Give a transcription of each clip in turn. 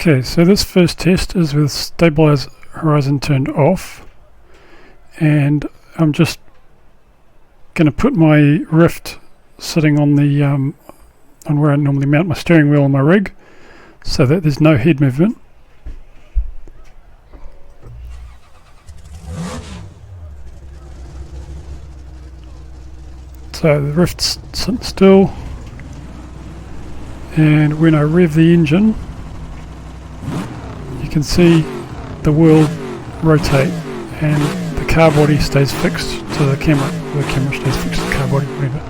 Okay, so this first test is with stabilize horizon turned off, and I'm just going to put my rift sitting on the on where I normally mount my steering wheel on my rig, so that there's no head movement. So the rift's sitting still, and when I rev the engine, you can see the wheel rotate and the car body stays fixed to the camera. The camera stays fixed to the car body, whatever.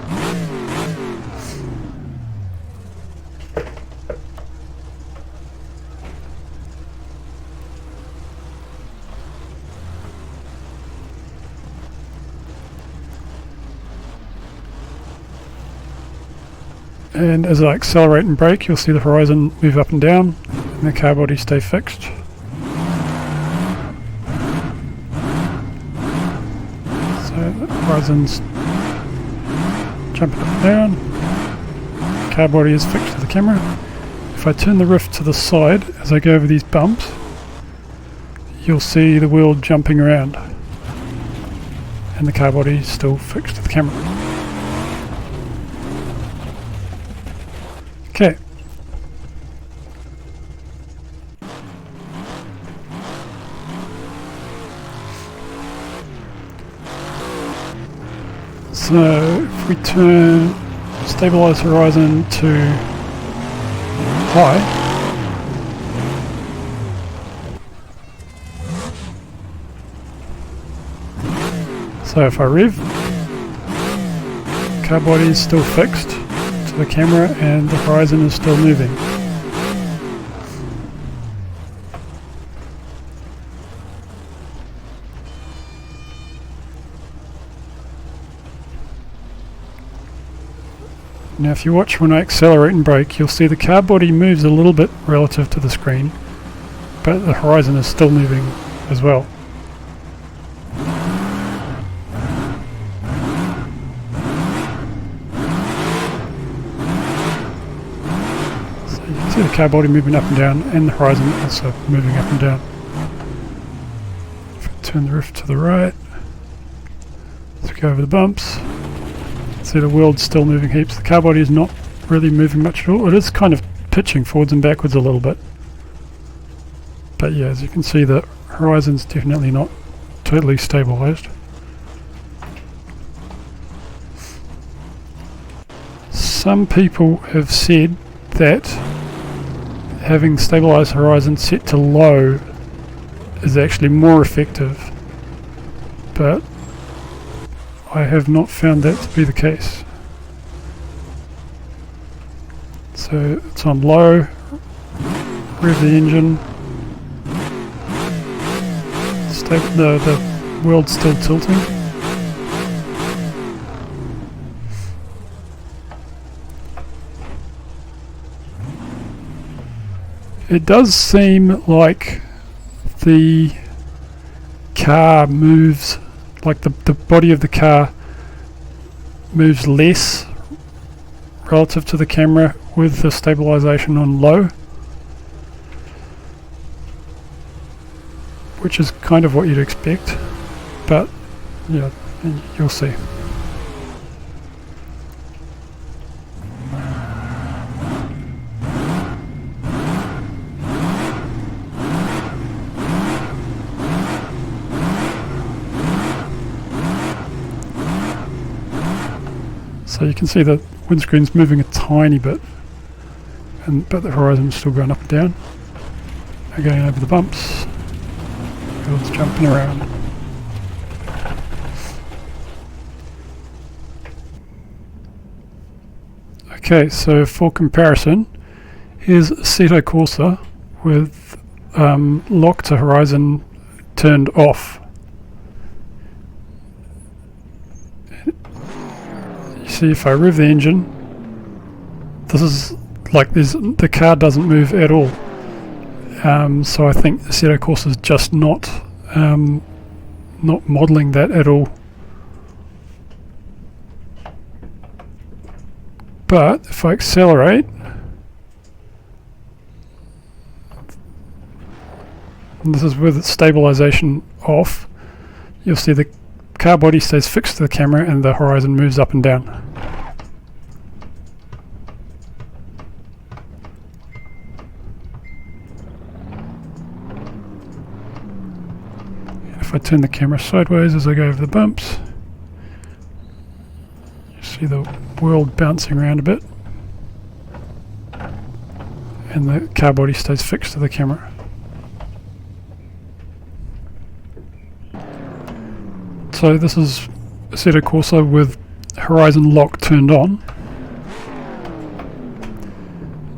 And as I accelerate and brake, you'll see the horizon move up and down and the car body stay fixed. So the horizon's jumping up and down, car body is fixed to the camera. If I turn the rift to the side as I go over these bumps, you'll see the wheel jumping around and the car body is still fixed to the camera. Okay. So if we turn stabilize horizon to high, so if I rev, car body is still fixed to the camera and the horizon is still moving. Now if you watch when I accelerate and brake, you'll see the car body moves a little bit relative to the screen, but the horizon is still moving as well. See the car body moving up and down and the horizon also moving up and down. If I turn the rift to the right, let's go over the bumps. See the world's still moving heaps. The car body is not really moving much at all. It is kind of pitching forwards and backwards a little bit. But yeah, as you can see, the horizon's definitely not totally stabilized. Some people have said that having stabilized horizon set to low is actually more effective, but I have not found that to be the case. So it's on low, rev the engine, the world's still tilting. It does seem like the car moves, like the body of the car moves less relative to the camera with the stabilization on low, which is kind of what you'd expect, but yeah, you'll see. So you can see the windscreen's moving a tiny bit, but the horizon's still going up and down. Now going over the bumps, wheels jumping around. Okay, so for comparison, here's assetto corsa with lock to horizon turned off. See, if I rev the engine, this is like the car doesn't move at all. So I think assetto corsa is just not modelling that at all. But if I accelerate, and this is with stabilisation off, you'll see the car body stays fixed to the camera and the horizon moves up and down. If I turn the camera sideways as I go over the bumps, you see the world bouncing around a bit, and the car body stays fixed to the camera. So this is assetto corsa with horizon lock turned on.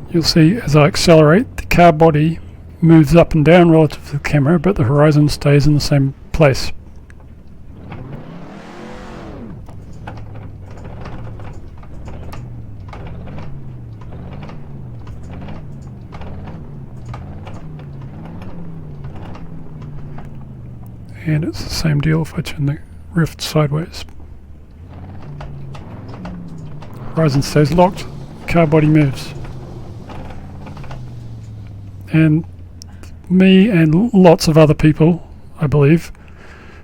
You'll see as I accelerate, the car body moves up and down relative to the camera, but the horizon stays in the same place. And it's the same deal if I turn the rift sideways. Horizon stays locked, car body moves. And me and lots of other people, I believe,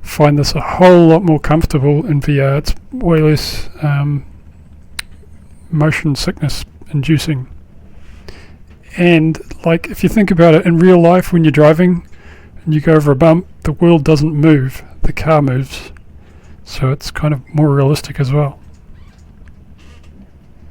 find this a whole lot more comfortable in VR. It's way less motion sickness inducing. And like, if you think about it in real life, when you're driving and you go over a bump, the world doesn't move, the car moves. So it's kind of more realistic as well.